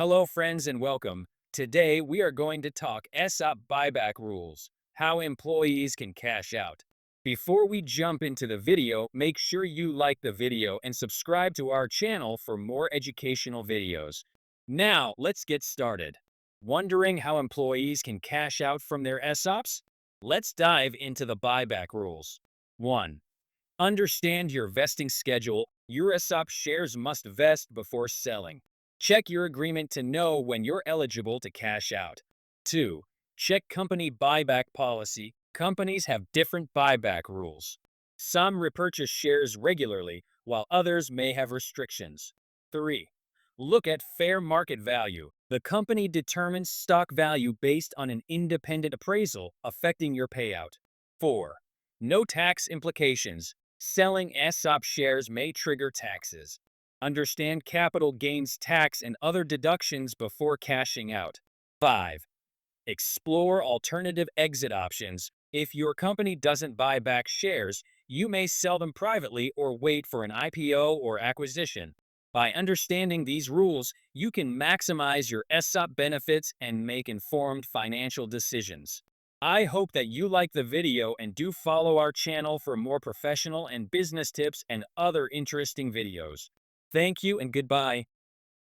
Hello friends and welcome. Today we are going to talk ESOP buyback rules, how employees can cash out. Before we jump into the video, make sure you like the video and subscribe to our channel for more educational videos. Now let's get started. Wondering how employees can cash out from their ESOPs? Let's dive into the buyback rules. 1. Understand your vesting schedule. Your ESOP shares must vest before selling. Check your agreement to know when you're eligible to cash out. 2. Check company buyback policy. Companies have different buyback rules. Some repurchase shares regularly, while others may have restrictions. 3. Look at fair market value. The company determines stock value based on an independent appraisal, affecting your payout. 4. No tax implications. Selling ESOP shares may trigger taxes. Understand capital gains tax and other deductions before cashing out. 5. Explore alternative exit options. If your company doesn't buy back shares, you may sell them privately or wait for an IPO or acquisition. By understanding these rules, you can maximize your ESOP benefits and make informed financial decisions. I hope that you like the video and do follow our channel for more professional and business tips and other interesting videos. Thank you and goodbye.